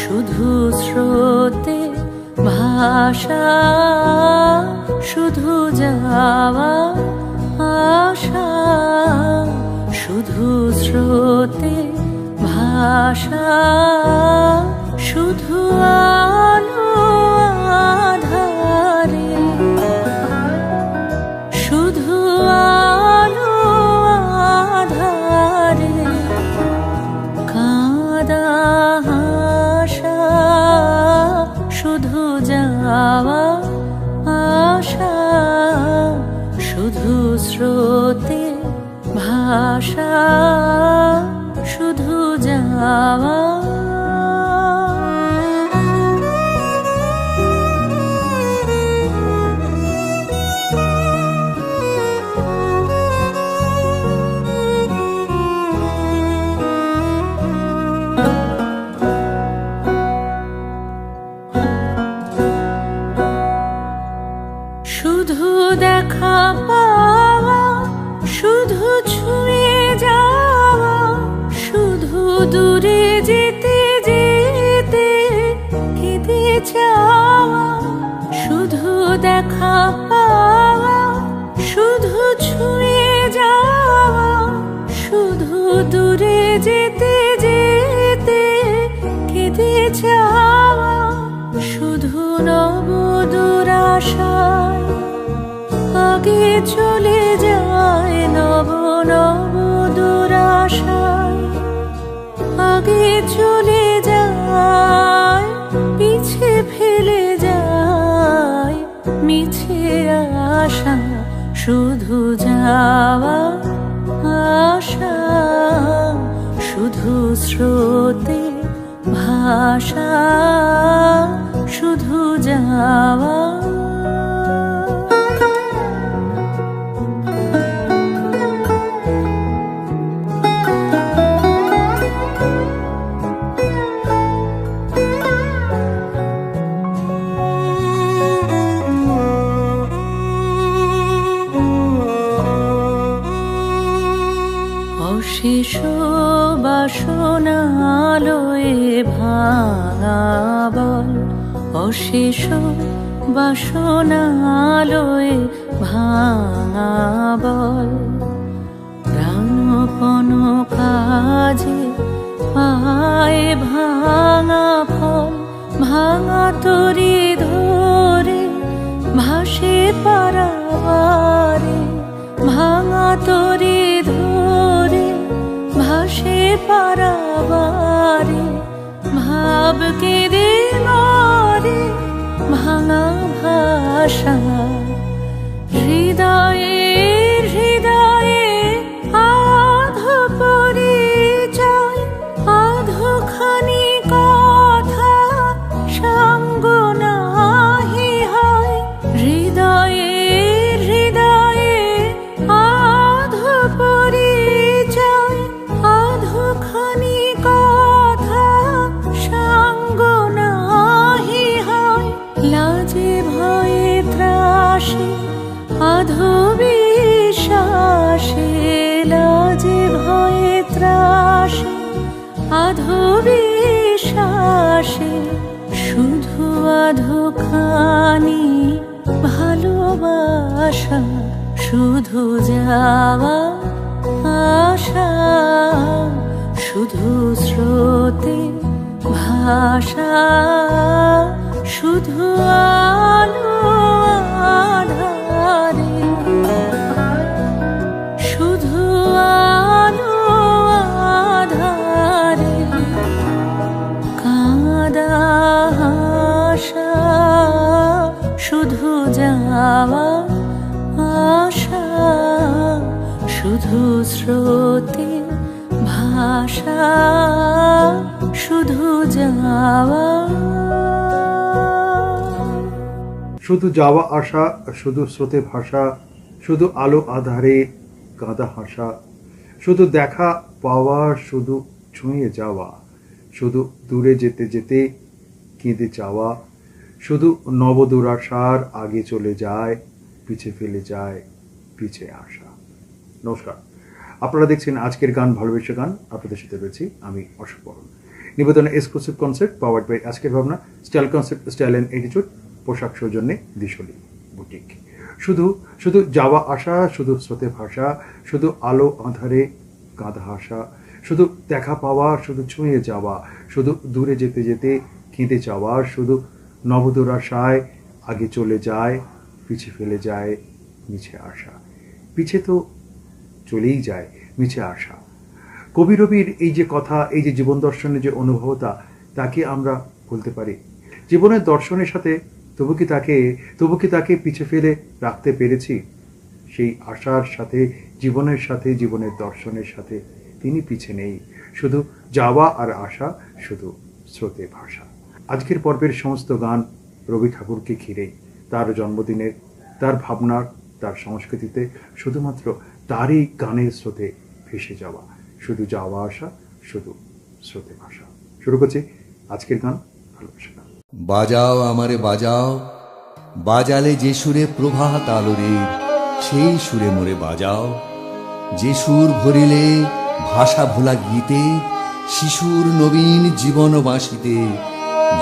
শুধু স্রোতে ভাষা, শুধু যাওয়া আশা, শুধু স্রোতে ভাষা, শুধু আলো আধারে, শুধু আলো আধারে, কাঁদা হাসা, শুধু যাওয়া আশা, শুধু স্রোতে ভাষা, শুধু যাওয়া। শুধু দেখা পাওয়া, শুধু ছুঁয়ে যাওয়া, শুধু দূরে যেতে যেতে কেঁদে যাওয়া, শুধু দেখা পাওয়া, শুধু ছুঁয়ে যাওয়া, শুধু দূরে যেতে যেতে কেঁদে যাওয়া, শুধু নবদূর আশায় আগে চলে যায়, নব নব দুরাশায় আগে চলে যায়, পিছে ফেলে যায় মিছে আশা, শুধু যাওয়া আশা, শুধু স্রোতে ভাষা, শুধু যাওয়া। অশেষ বাসনালয়ে ভাঙা বল, অশেষ বাসনালয়ে ভাঙা বল, প্রাণপণ কাজে পায়ে ভাঙা ফল, ভাঙা তরি ধরে ভাসে পারাবারে, ভাঙা তরি ধরে ভাসে পারাবারে, ভাব কেঁদে মরে ভাঙা ভাষা, হৃদয়ে হৃদয়ে আধো পরিচয়, আধোখানি কথা সঙ্গ নাহি হয়, হৃদয়ে হৃদয়ে আধো পরিচয়, আধোখানি কথা সঙ্গ নাহি হয়, লাজে ভয়ে ত্রাসে আধো বিশ্বাসে, লাজে ভয়ে ত্রাসে আধো বিশ্বাসে, শুধু আধোখানি ভালোবাসা, শুধু যাওয়া আশা, শুধু স্রোতে ভাষা, শুধু আলো আধারে, শুধু আলো আধারে, কাঁদা হাসা, শুধু যাওয়া আশা, শুধু স্রোতে ভাষা, শুধু যাওয়া। শুধু যাওয়া আসা, শুধু স্রোতে ভাষা, শুধু আলো আধারে কাঁদা হাসা, শুধু দেখা পাওয়া, শুধু ছুঁয়ে যাওয়া, শুধু দূরে যেতে যেতে কেঁদে যাওয়া, শুধু নবদুরাশার আগে চলে যায়, পিছে ফেলে যায় পিছে আসা। নমস্কার, আপনারা দেখছেন আজকের গান ভালোবেসে গান। আপনাদের সাথে রয়েছি আমি অশোক বরণ। নিবেদন এক্সক্লুসিভ কনসেপ্ট পাওয়ার্ড বাই আজকের ভাবনা, style concept, style and attitude, পোশাক সৌজন্যে দিশলি বুটিক। শুধু শুধু যাওয়া আসা, শুধু স্রোতে ভাষা, শুধু আলো আঁধারে কাঁদা হাসা, শুধু দেখা পাওয়া, শুধু ছুঁয়ে যাওয়া, শুধু দূরে যেতে যেতে কেঁদে যাওয়া, শুধু নবদূর আশায় আগে চলে যায়, পিছে ফেলে যায় মিছে আসা। পিছে তো চলেই যায় মিছে আসা। কবি রবির এই যে কথা, এই যে জীবন দর্শনের যে অনুভবতা, তাকে আমরা বলতে পারি জীবনের দর্শনের সাথে তবু কি তাকে পিছে ফেলে রাখতে পেরেছি? সেই আশার সাথে, জীবনের দর্শনের সাথে তিনি পিছে নেই। শুধু যাওয়া আর আসা, শুধু স্রোতে ভাষা। আজকের পর্বের সমস্ত গান রবি ঠাকুরকে ঘিরেই, তার জন্মদিনের, তার ভাবনার, তার সংস্কৃতিতে শুধুমাত্র তারই গানের স্রোতে ভেসে যাওয়া। শুধু যাওয়া আসা, শুধু স্রোতে ভাষা। শুরু করছি আজকের গান, ভালোবাসা গান। বাজাও আমারে বাজাও, বাজালে যে সুরে প্রভাত আলোরের, সেই সুরে মোরে বাজাও। যে সুর ভরিলে ভাষা ভোলা গীতে, শিশুর নবীন জীবন বাঁশিতে,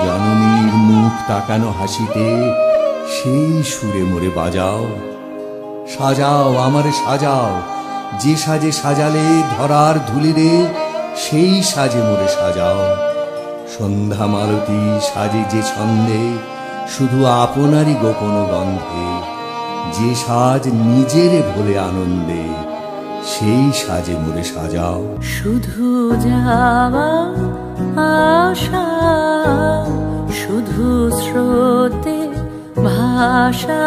জননীর মুখ তাকানো হাসিতে, সেই সুরে মোরে বাজাও। সাজাও আমারে সাজাও, যে সাজে সাজালে ধরার ধুলিরে, সেই সাজে মোরে সাজাও। সন্ধ্যা মালতী সাজে যে ছন্দে, শুধু আপনারই গোপন গন্ধে, যে সাজ নিজেরে ভোলে আনন্দে, সেই সাজে মোরে সাজাও। শুধু যাওয়া আসা, শুধু স্রোতে ভাষা।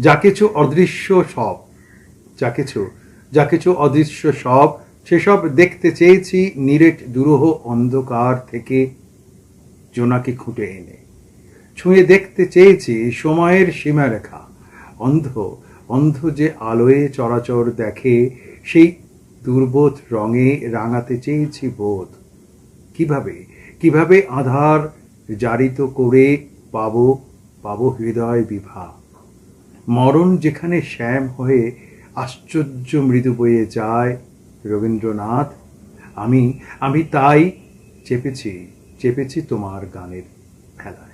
যা কিছু অদৃশ্য সব, যা কিছু অদৃশ্য সব, সেসব দেখতে চেয়েছি নিরেট দুরূহ অন্ধকার থেকে জোনাকি খুঁটে এনে। ছুঁয়ে দেখতে চেয়েছি সময়ের সীমারেখা। অন্ধ যে আলোয় চরাচর দেখে, সেই দুর্বোধ রঙে রাঙাতে চেয়েছি বোধ। কিভাবে আধার জারিত করে পাবো হৃদয় বিভা। মরণ যেখানে শ্যাম হয়ে আশ্চর্য মৃদু বয়ে যায়, রবীন্দ্রনাথ, আমি তাই চেপেছি তোমার গানের ভেলায়।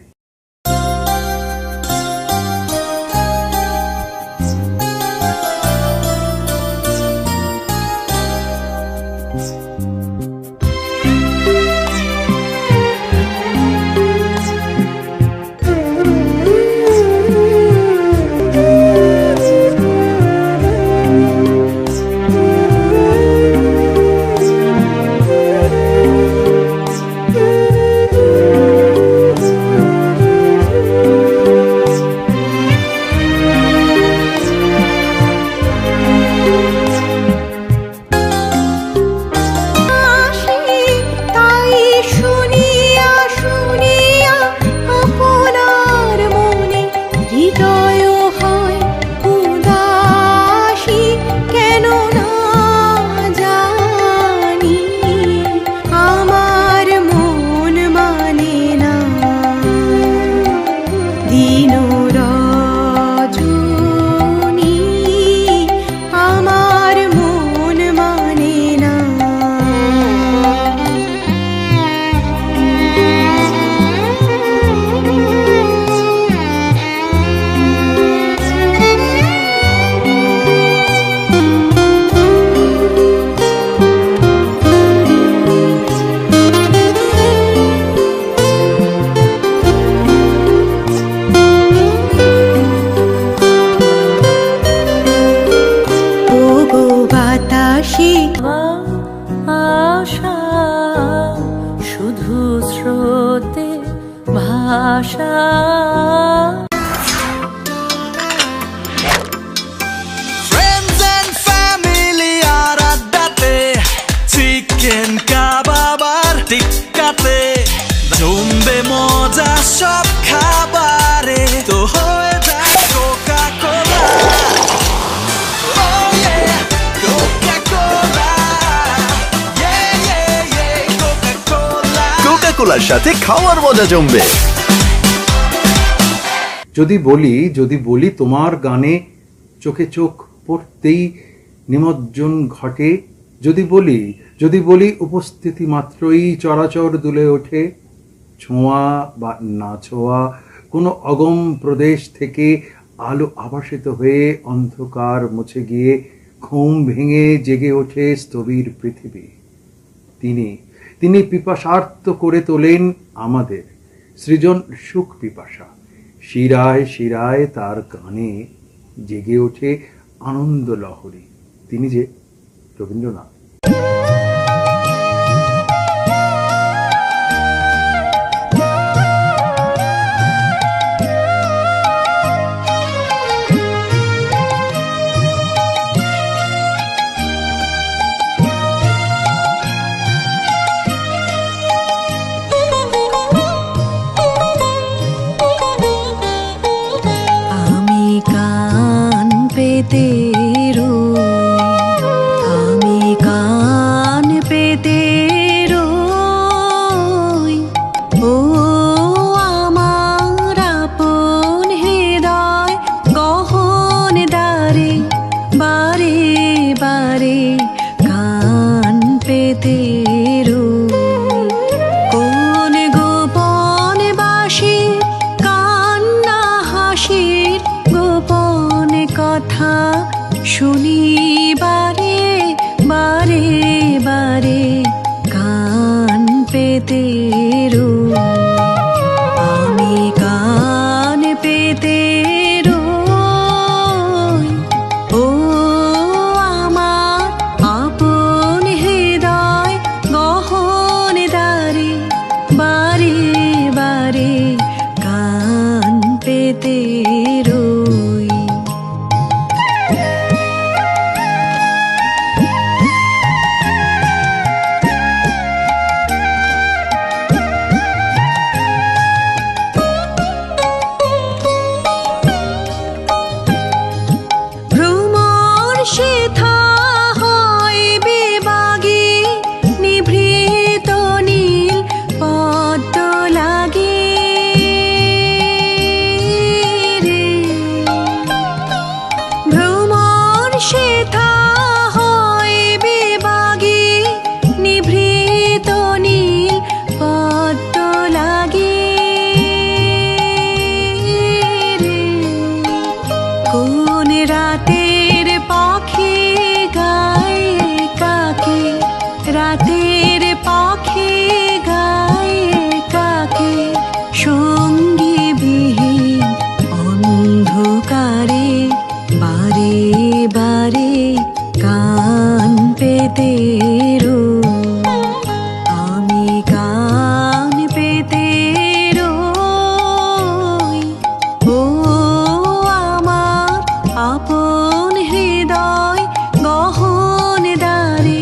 আশা, শুধু স্রোতে ভাষা। Friends and family আর আড্ডাতে, চিকেন কাবাব আর টিক্কাতে, জমবে মজা সব খাবারে, তো হয়ে যায় কোকা কোলা। কোকা কোলার সাথে খাওয়ার মজা জমবে। যদি বলি তোমার গানে চোখে চোখ পড়তেই নিমজ্জন ঘটে, যদি বলি উপস্থিতি মাত্রই চরাচর দুলে ওঠে, ছোঁয়া বা না ছোঁয়া কোনো অগম প্রদেশ থেকে আলো আভাসিত হয়ে অন্ধকার মুছে গিয়ে ঘুম ভেঙে জেগে ওঠে স্থবির পৃথিবী। তিনি পিপাসার্ত করে তোলেন আমাদের সৃজন সুখ পিপাসা। শিরায় শিরায় তার গানে জেগে ওঠে আনন্দ লহরী। তিনি যে রবীন্দ্রনাথ। আমি কান পেতে রই, ও আমার আপন হৃদয় গহন দ্বারে, বারে বারে কান পেতে রই। কোন গোপন বাসি কান্না হাসির গোপন কথা শুনি বারে বারে বারে কান পেতে রই। আমি কান পেতে রই, ও আমার আপন হৃদয় গহন দ্বারে, বারে বারে কান পেতে রই। ভ্রমর সেথা হয় বিবাগী, নিভৃত নীল পদ্ম লাগে রে। ভ্রমর সেথা হয় বিবাগী, নিভৃত নীল পদ্ম লাগে রে। কোন রাতের পাখি গায় কাকে, রাতের পাখি গায় কাকে, সঙ্গী বিহীন অন্ধকারে, বারে বারে কান পেতে রই। আমি কান পেতে রই, ও আমার আপন হৃদয় গহন দ্বারে,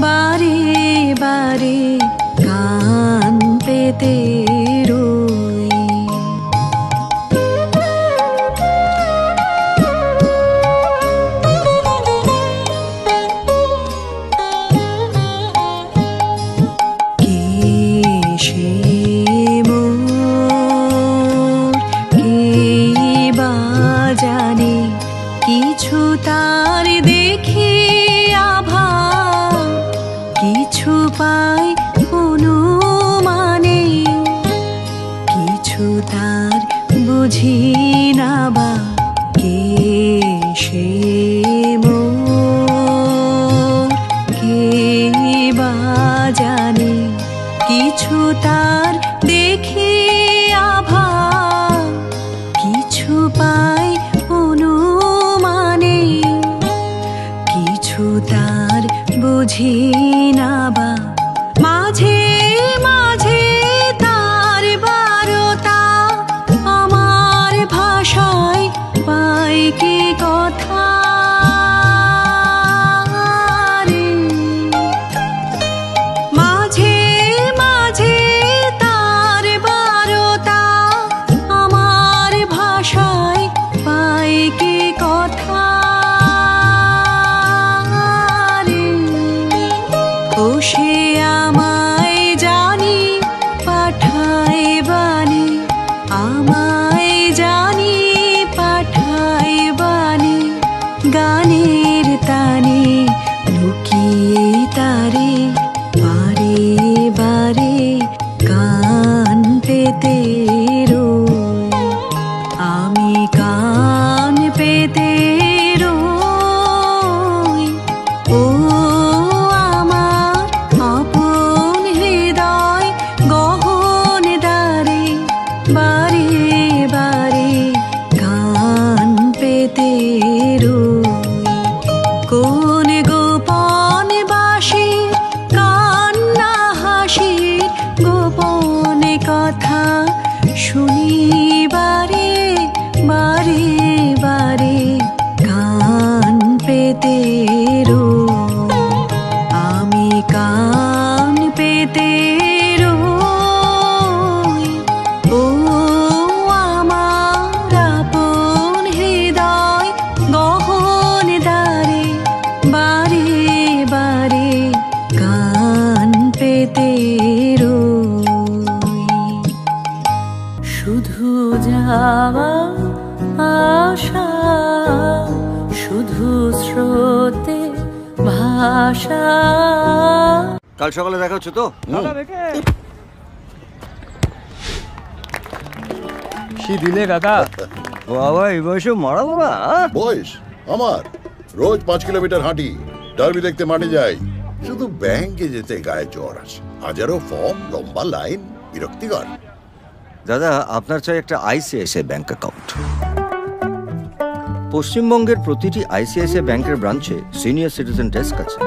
বারে বারে কান পেতে রই। কে সে মোর, কে বা জানে কিছু তার দেখি আভা, কিছু পাই অনুমানে, কিছু তার বুঝি না বা। কে সে মোর, কে বা জানে কিছু তার দেখি আভা, কিছু পাই অনুমানে, কিছু তার বুঝি না বা। মাঝে মাঝে তার বারতা আমার ভাষায় পাই কি কথা রে। মাঝে মাঝে তার বারতা আমার ভাষায় পাই কি কথা রে। পেতে রই, আমি কান পেতে রই। ও আমার আপন হৃদয় গহন দ্বারে, বারে বারে কান পেতে রই। কোন গোপন বাঁশির কান্না হাসির গোপন কথা শুনি বারে বারে বারে কান পেতে রই, আমি কান পেতে রই। ও আমার আপন হৃদয় গহন দ্বারে, বারে বারে কান পেতে রই। শুধু যাওয়া আশা, শুধু স্রোতে ভাষা। কাল সকালে দেখা হচ্ছে তো? কি দিলে কাকা? বাবা এই বয়সে মারাবো না? বয়স আমার রোজ 5 কিলোমিটার হাঁটি, ডার্বি দেখতে মাঠে যাই, শুধু ব্যাংকে যেতে গায়ে জ্বর আসে। হাজারো ফর্ম, লম্বা লাইন, বিরক্তিকর। দাদা আপনার চাই একটা আইসিআইসিআই ব্যাংক অ্যাকাউন্ট। পশ্চিমবঙ্গের প্রতিটি আইসিআইসিআই ব্যাংকের ব্রাঞ্চে সিনিয়র সিটিজেন ডেস্ক আছে।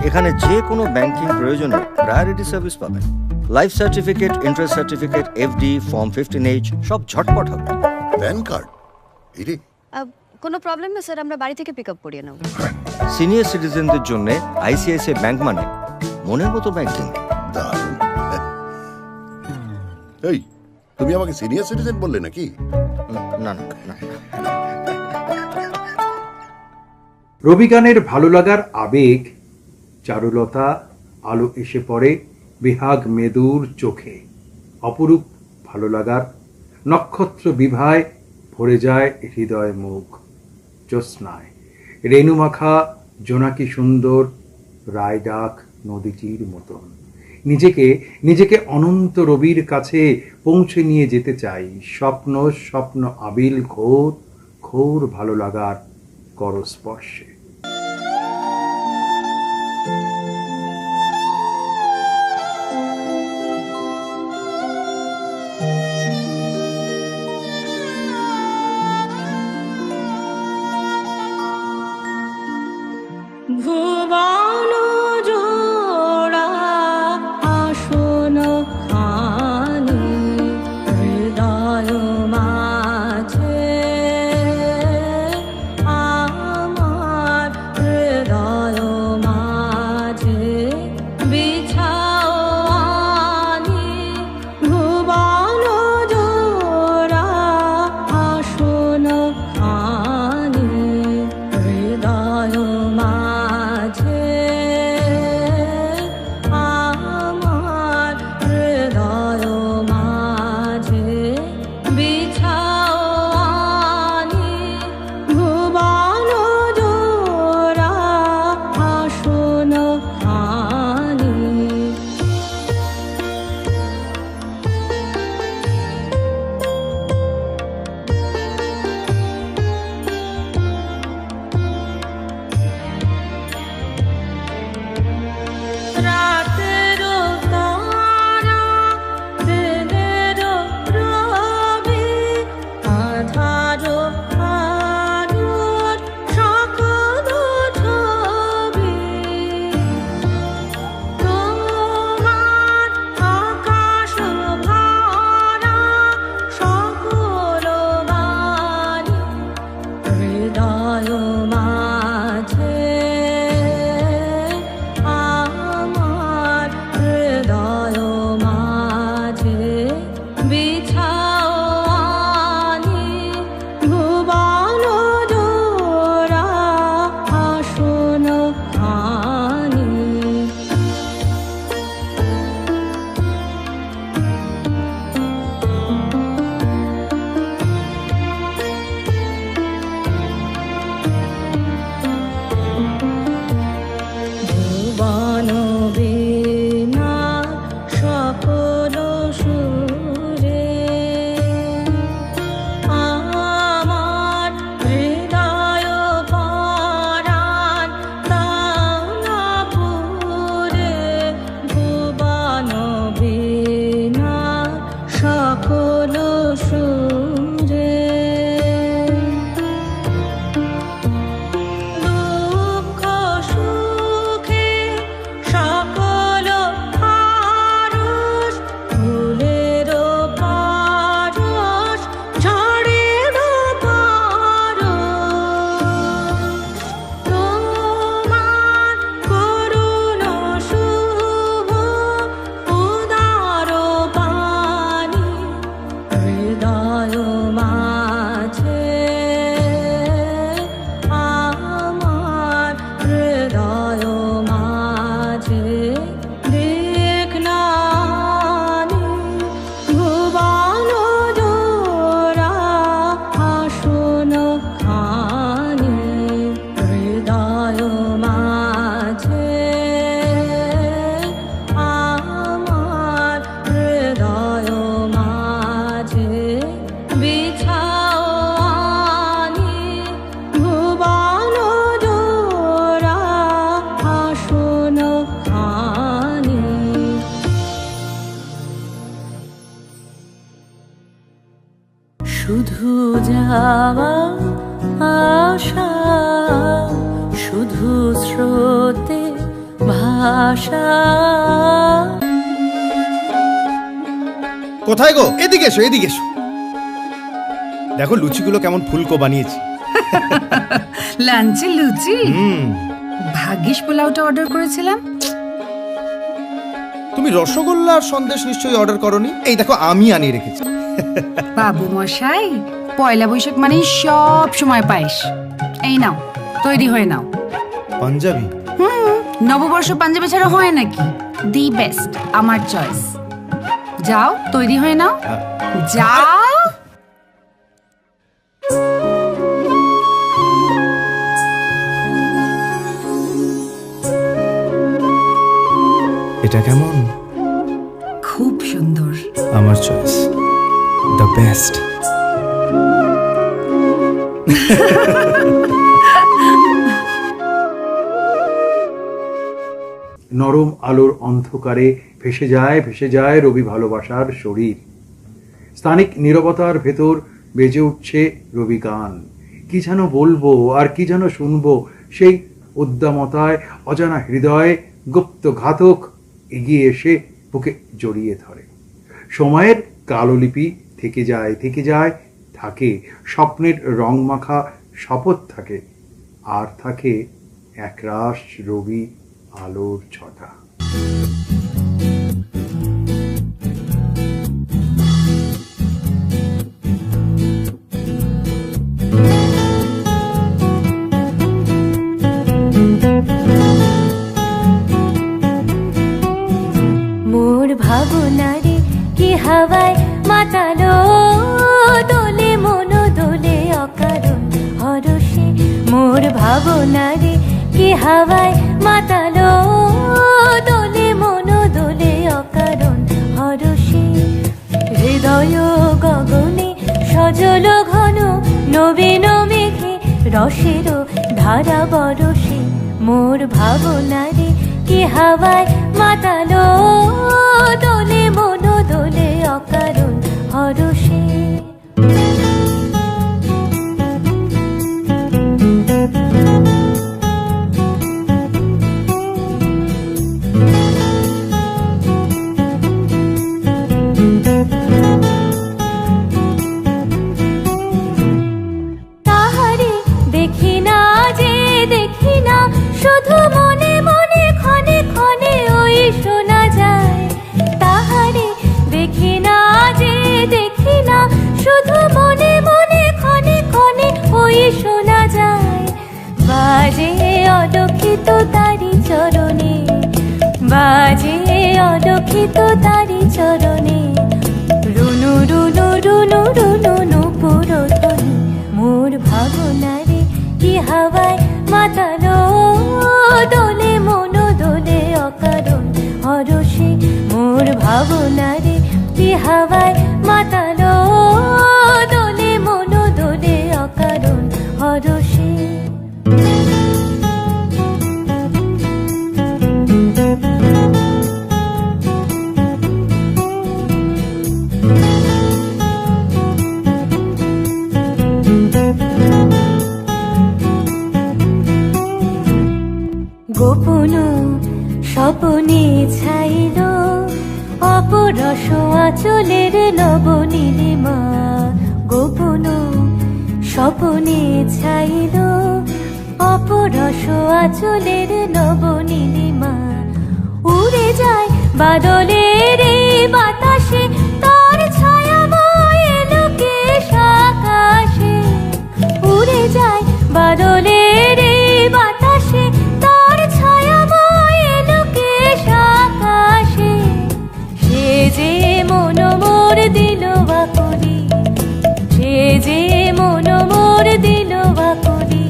এখানে যে কোনো ব্যাংকিং প্রয়োজনে প্রায়োরিটি সার্ভিস পাবেন। Life certificate, interest certificate, FD, form 15H সব ঝটপট হবে। প্যান কার্ড এরে কোনো প্রবলেম না স্যার, আমরা বাড়ি থেকে পিক আপ করিয়ে নেব। সিনিয়র সিটিজেনদের জন্য আইসিআইসিআই ব্যাংক মানে মনের মতো ব্যাংকিং। দারুণ। এই তুমি আমাকে সিনিয়র সিটিজেন বললে নাকি? না না না। রবি গানের ভালো লাগার আবেগ, চারুলতা, আলো এসে পড়ে বিহাগ মেদুর চোখে, অপরূপ ভালো লাগার নক্ষত্র বিভায় ভরে যায় হৃদয় মুখ। জ্যোৎস্নায় রেণুমাখা জোনাকি সুন্দর, রায় ডাক নদীটির মতন। নিজেকে অনন্ত রবির কাছে পৌঁছে নিয়ে যেতে চাই। স্বপ্ন স্বপ্ন আবিল ঘোর ঘোর ভালো লাগার করস্পর্শে। ভুবন জোড়া আসন খানি হৃদয় মাঝে আমার শুধু যাওয়া আশা, শুধু স্রোতে ভাষা। কোথায় গো? এদিকে এসো, এদিকে এসো। দেখো লুচিগুলো কেমন ফুলকো বানিয়েছি। লাঞ্চে লুচি? ভাগ্যিস পোলাওটা অর্ডার করেছিলাম। তুমি রসগোল্লা আর সন্দেশ নিশ্চয়ই অর্ডার করনি। এই দেখো আমি আনিয়ে রেখেছি। বাবু মশাই, পয়লা বৈশাখ মানে সব সময় পায়েস। এই নাও, তৈরি হয়ে নাও। পাঞ্জাবি? নববর্ষ পাঞ্জাবি ছাড়া হয় নাকি? দি বেস্ট, আমার চয়েস। যাও, তৈরি হয়ে নাও, যাও। এটা কেমন? খুব সুন্দর। আমার চয়েস, দ্য বেস্ট। নরম আলোর অন্ধকারে ভেসে যায় রবি ভালোবাসার শরীর। স্থানিক নীরবতার ভেতর বেজে উঠছে রবি গান। কি যেন বলবো আর কি যেন শুনবো, সেই উদ্দামতায় অজানা হৃদয়ে গুপ্ত ঘাতক এগিয়ে এসে বুকে জড়িয়ে ধরে। সময়ের কালোলিপি থেকে যায় থাকে স্বপ্নের রংমাখা শপথ থাকে, আর থাকে একরাশ রবি আলোর ছটা। মোর ভাবনারে কি হাওয়ায় মাতালো, দোলে মন দোলে অকারণ হরষে। মোর ভাবনারে কি হাওয়ায় মাতালো, দোলে মন দোলে অকারণ হরষে। হৃদয় গগনে সজল ঘন নবীন মেঘে রসের ধারা বরষে। মোর ভাবনারে কি হাওয়ায় মাতালো, দোলে মন দোলে অকারণ হরষে। তাহারে দেখি না যে দেখি না, শুধু মনে মনে ক্ষণে ক্ষণে ওই শোনা যায়। তাহারে দেখি না যে দেখি না, শুধু মনে মনে ক্ষণে ক্ষণে ওই শোনা যায়। বাজে অলক্ষিত তারি চরণে, বাজে অলক্ষিত তারি চরণে। রুনু রুনু রুনু রুনু নূপুর ধ্বনি। মোর ভাবনারে কি হাওয়ায় মাতালো, দোলে মন দোলে অকারণ হরষে। মোর ভাবনারে কি হাওয়ায় মাতালো, দোলে মন দোলে অকারণ হরষে। গোপন স্বপনে ছাইল অপরস আঁচলের নবনীলিমা। গোপন স্বপনে ছাইল অপরস আঁচলের নবনীলিমা। উড়ে যায় বাদলের এই বাতাসে, তার ছায়াময় লোকেশ আকাশে। উড়ে যায় বাদলের এই বাতাসে, তার ছায়াময় লোকেশ আকাশে। সে যে মন মোর দিল বাকলি, সে যে মন মোর দিল বাকলি।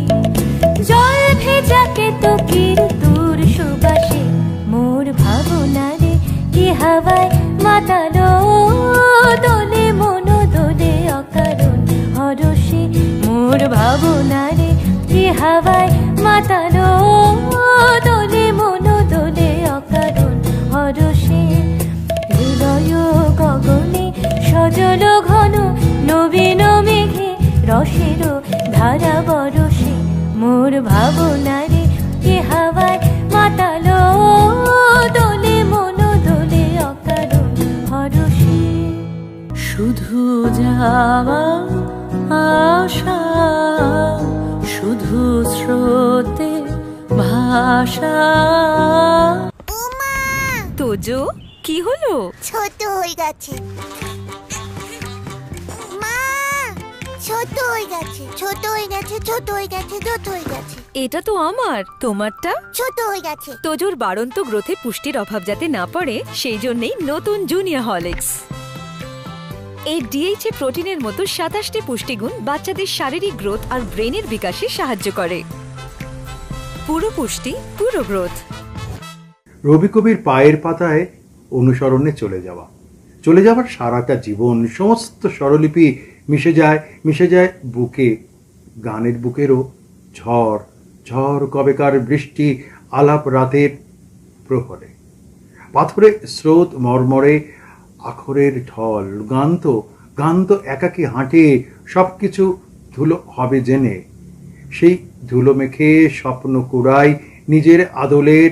জল ভেজাকে তো কীর্তুর সুবাসে। মোর ভাবনারে কি হাওয়ায় মাতালো, দোলে মন দোলে অকারণ হরষে। মোর ভাবনারে কি হাওয়ায় মাতালো, দোলে মন দোলে অকারণ হরষে। হৃদয় গগনে সজল ঘন নবীন রসেরও ধারা বরসে মোর ভাবনারে এ হাওয়ায় মাতালো দোলে মন দোলে অকারণ হরসে শুধু যাওয়া আশা শুধু স্রোতে ভাষা। তোজো কি হলো? ছোট হয়ে গেছে মা, ছোট হয়ে গেছে, ছোট হয়ে গেছে, ছোট হয়ে গেছে, ছোট হয়ে গেছে। এটা তো আমার, তোমারটা ছোট হয়ে গেছে। তোজোর বাড়ন্ত গ্রোথে পুষ্টির অভাব যাতে না পড়ে সেই জন্যই নতুন জুনিয়র হরলিক্স। এই ডিএইচএ প্রোটিনের মতো 27টি পুষ্টিগুণ বাচ্চাদের শারীরিক গ্রোথ আর ব্রেনের বিকাশে সাহায্য করে। পুরো পুষ্টি, পুরো গ্রোথ। রবি কবির পায়ের পাতায় অনুসরণে চলে যাবার সারাটা জীবন, সমস্ত স্বরলিপি মিশে যায় বুকে, গানের বুকেরও ঝড় ঝড় কবেকার বৃষ্টি আলাপ রাতের প্রহরে, পাথরে স্রোত মর্মরে আখরের ঢল, গান তো একাকী হাঁটে সবকিছু ধুলো হবে জেনে, সেই ধুলো মেখে স্বপ্ন কুড়াই নিজের আদলের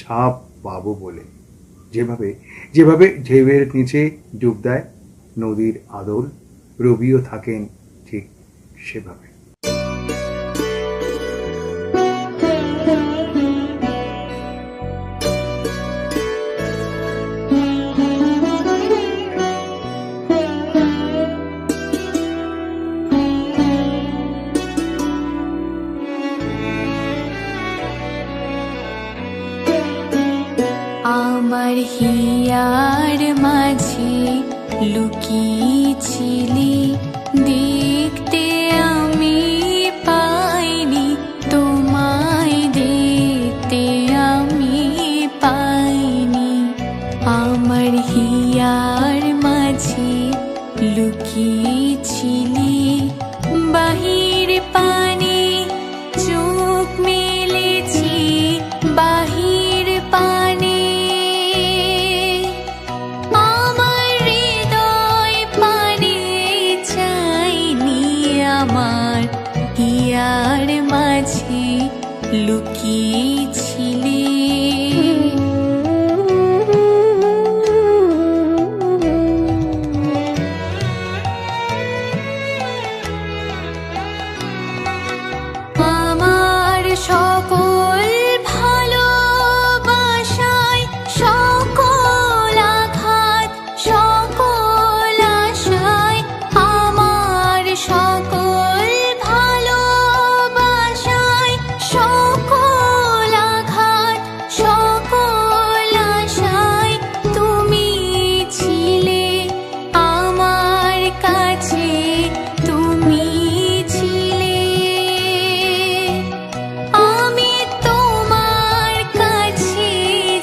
ছাপ পাবো বলে, যেভাবে ঢেউয়ের নিচে ডুব দেয় নদীর আদল, রবিও থাকেন ঠিক সেভাবে। আমার হিয়ার মাঝে লুকিয়েছিলি, দেখতে আমি পাইনি, তোমায় দেখতে আমি পাইনি। আমার হিয়ার মাঝে লুকিয়েছিলি, বাহির পানে চোখ মেলেছি, বাহির পানে আমার হিয়ার মাঝে লুকিয়েছিলি। আমার সকল ভালোবাসায়, সকল আঘাত, সকল আশায়, আমার সকল ভালোবাসায়, সকল আঘাত, সকল আশায় তুমি ছিলে আমার কাছে, তুমি ছিলে। আমি তোমার কাছে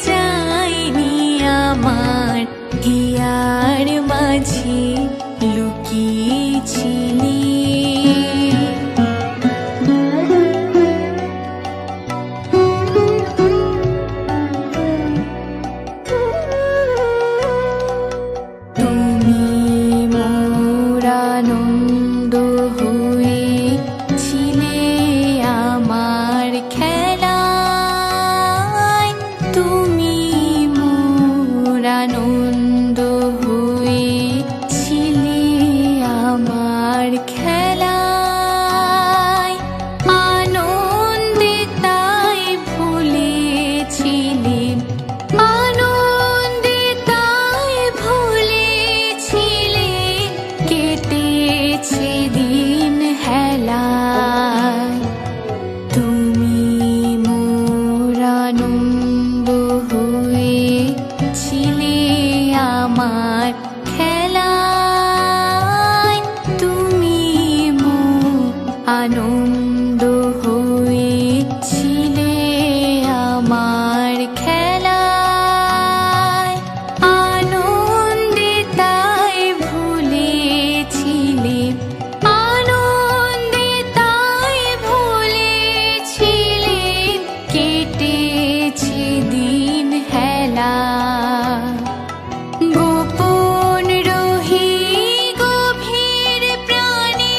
যাইনি, আমার হিয়ার মাঝে লুকিয়েছিলি। তুমি মোর আনন্দ হয়েছিলে আমার খেলায়, তুমি মোর আনন্দ হয়েছিলে আমার খেলায়, আনন্দে তাই ভুলেছিলেন, আনন্দে তাই ভুলেছিলেন, কেটেছে দিন হেলায়। তুমি মোর আনন্দ হয়েছিলে আমার খেলায়, তুমি মোর আনন্দ হয়েছিলে আমার খেলায়, আনন্দে তাই ভুলেছিলে, আনন্দে তাই ভুলেছিলে, কেটেছে দিন হেলা। গোপন রহি গভীর প্রাণে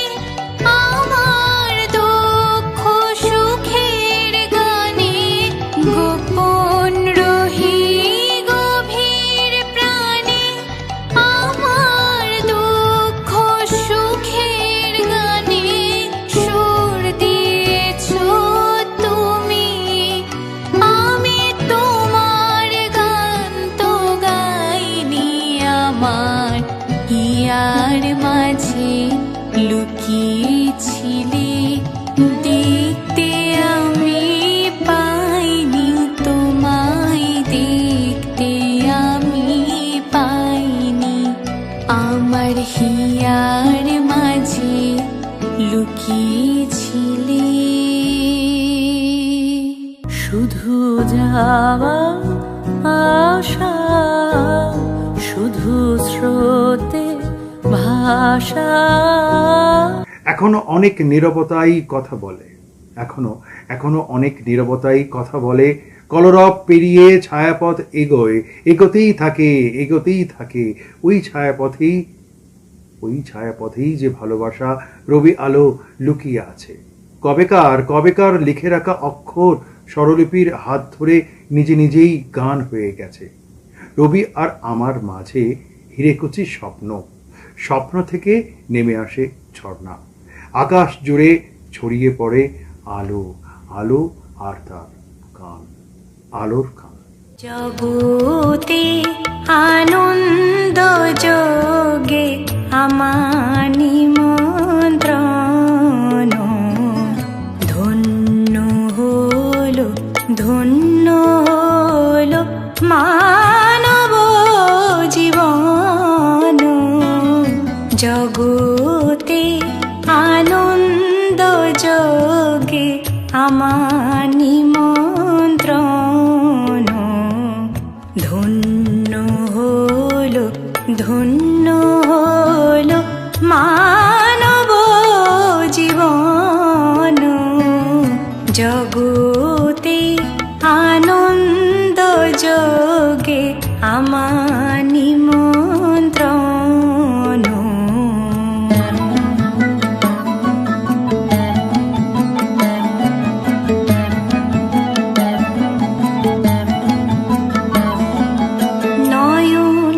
আমার হিয়ার মাঝে লুকিয়েছিলে, দেখতে আমি পাইনি তোমায়, দেখতে আমি পাইনি। আমার হিয়ার মাঝে লুকিয়েছিলে। শুধু যাওয়া আশা, শুধু স্রোতে ভাষা। এখনো অনেক নীরবতাই কথা বলে, এখনো অনেক নীরবতাই কথা বলে। কলরব পেরিয়ে ছায়াপথ এগোতেই থাকে। ওই ছায়াপথেই যে ভালোবাসা রবি আলো লুকিয়ে আছে। কবেকার লিখে রাখা অক্ষর স্বরলিপির হাত ধরে নিজেই গান হয়ে গেছে। রবি আর আমার মাঝে হিরেকুচি স্বপ্ন থেকে নেমে আসে ঝর্ণা। আকাশ জুড়ে ছড়িয়ে পড়ে আলো আর তার গান, আলোর গান। জগতে আনন্দ যোগে আমার নিমন্ত্রণ, ধন্য হলো মানব জীবন। জগতে আনন্দ যোগে আমার নিমন্ত্রণ, ধন্য হলো মানব জীবন। জগতে আনন্দ যোগে আমার নিমন্ত্রণ। নয়ন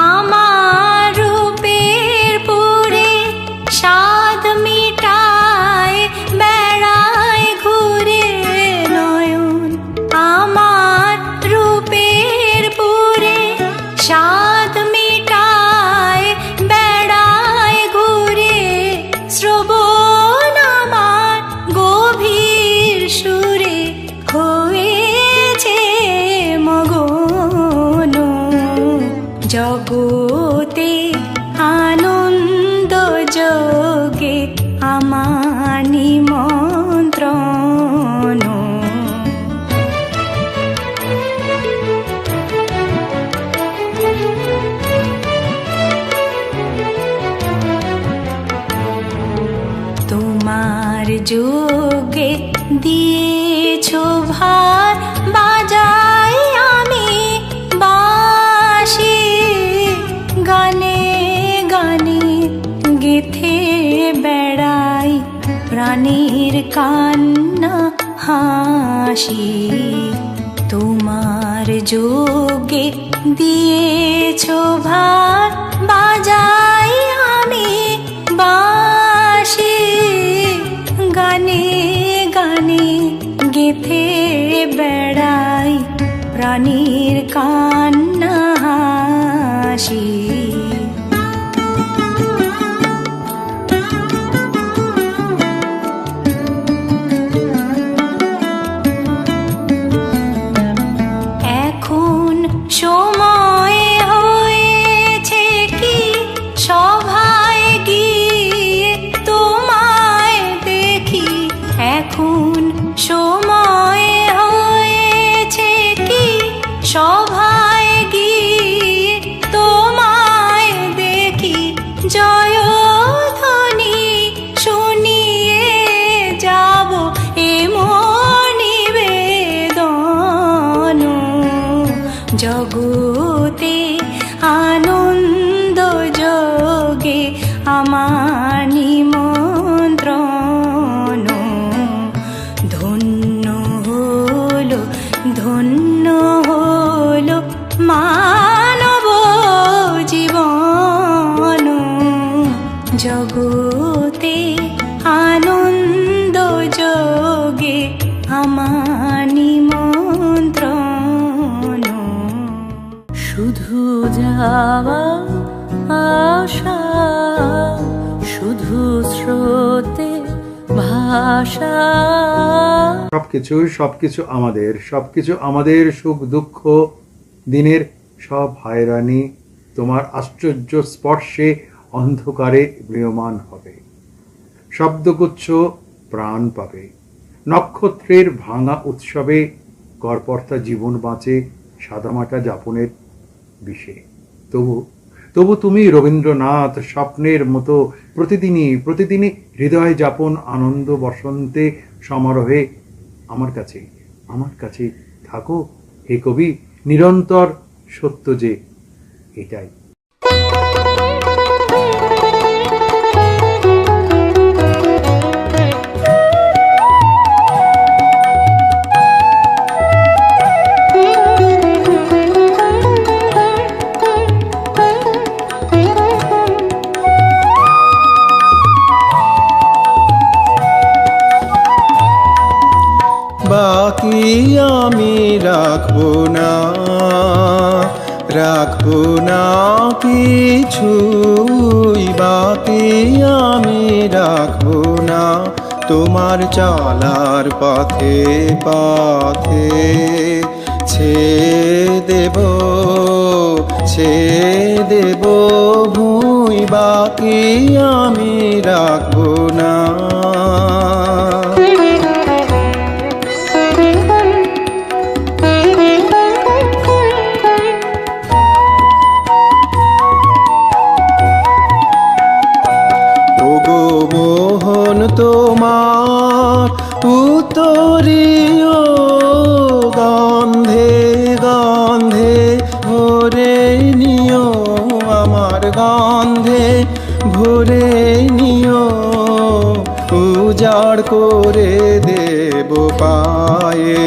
আমার রূপের পুরে স্বাদ মিটায় বেড়ায় ঘুরে। নয়ন আমার রূপের পুরে স্বাদ মিটায় বেড়ায় ঘুরে। শ্রবণ আমার গভীর সুরে হয়েছে মগন। জগতে আনন্দ যোগে আমার নিমন্ত্রণ। তোমার যোগে দিয়েছো ভার, বাজাই আমি বাঁশি। গানে গানে গেথে বেড়াই প্রাণীর কান্না হাসি। তোমার যোগে দিয়েছো ভার, বাজাই আমি বাঁশি। গানে গানে গেথে বেড়াই প্রাণীর কান্না হাসি। এখন সময় হয়েছে কি সভায় গিয়ে তোমায় দেখি। এখন সময় হয়েছে কি সভায় গিয়ে তোমায় দেখি। জয়ধ্বনি শুনিয়ে যাব এমন নিবেদন। জগতে আনন্দ যোগে আমার নিমন্ত্রণ। ধন্য হলো মানব জীবন। জগতে আনন্দ যোগে আমার নিমন্ত্রণ। শুধু যাওয়া ভাষা সবকিছু আমাদের সুখ দুঃখ দিনের সব হায়রানি তোমার আশ্চর্য স্পর্শে অন্ধকারে ম্রিয়মান হবে। শব্দগুচ্ছ প্রাণ পাবে, নক্ষত্রের ভাঙা উৎসবে গড়পড়তা জীবন বাঁচে সাদামাটা যাপনের বিষে। তবু তুমি রবীন্দ্রনাথ স্বপ্নের মতো প্রতিদিনই হৃদয় যাপন আনন্দ বসন্তে সমারোহে আমার কাছে থাকো হে কবি, নিরন্তর সত্য যে এটাই। বাকি আমি রাখবো না কিছুই, বাকি আমি রাখবো না তোমার চলার পথে ছেড়ে দেব ভুঁই, বাকি আমি রাখবো না। তোমার উত্তরীয় গন্ধে ভরে নিও, আমার গন্ধে ভরে নিও, উজাড় করে দেব পায়ে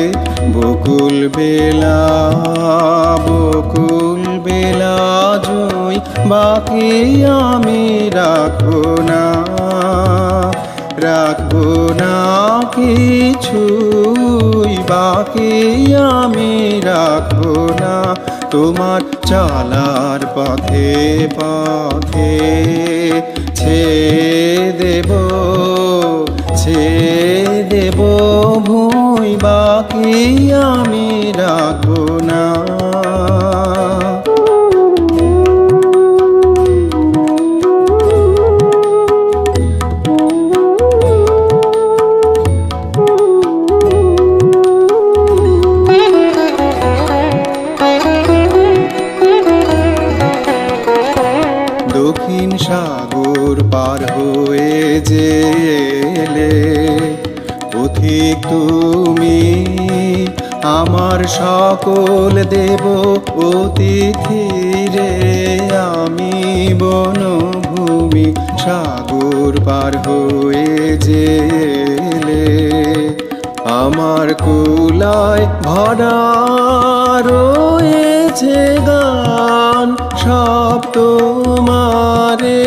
বকুল বেলা জুই, বাকি আমি রাখবো না কিছুই, বাকি আমি রাখবো না তোমার চলার পথে ছেড়ে দেব ভুঁই, বাকি আমি রাখবো না। দক্ষিণ সাগর পার হয়ে যেলে পথিক তুমি, আমার সকল দেব অতিথি রে, আমি বনভূমি সাগর পার হয়ে যেলে আমার কুলায় ভরা রয়েছে গান, সব তোমারে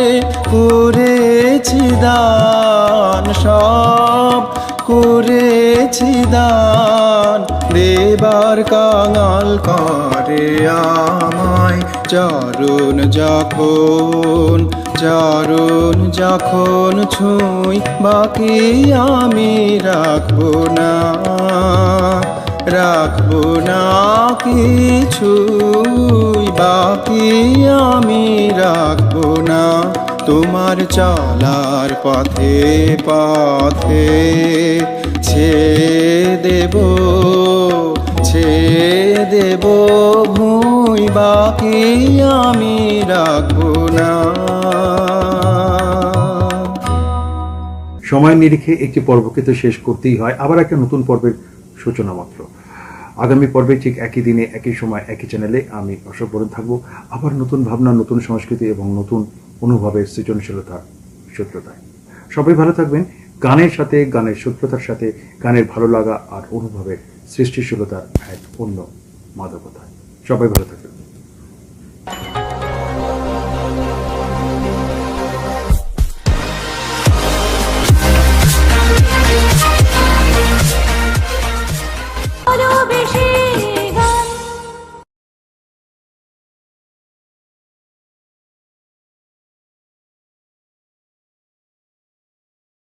করেছি দান, সব করেছি দান, দেবার কাঙাল করে আমায় চরণ যখন ছুঁই, বাকি আমি রাখবো না কিছুই, বাকি আমি রাখবো না তোমার চলার পথে ছেড়ে দেব ভুঁই, বাকি আমি রাখবো না। সময়ের নিরিখে একটি পর্বকে তো শেষ করতেই হয়, আবার একটা নতুন পর্বের সূচনা মাত্র। আগামী পর্বে ঠিক একই দিনে একই সময় একই চ্যানেলে আমি অশোক বরণ থাকবো, আবার নতুন ভাবনা, নতুন সংস্কৃতি এবং নতুন অনুভবের সৃজনশীলতার সূত্রতায়। সবাই ভালো থাকবেন, গানের সাথে, গানের সূত্রতার সাথে, গানের ভালো লাগা আর অনুভবের সৃষ্টিশীলতার এক অন্য মাদকতায়। সবাই ভালো থাকবেন।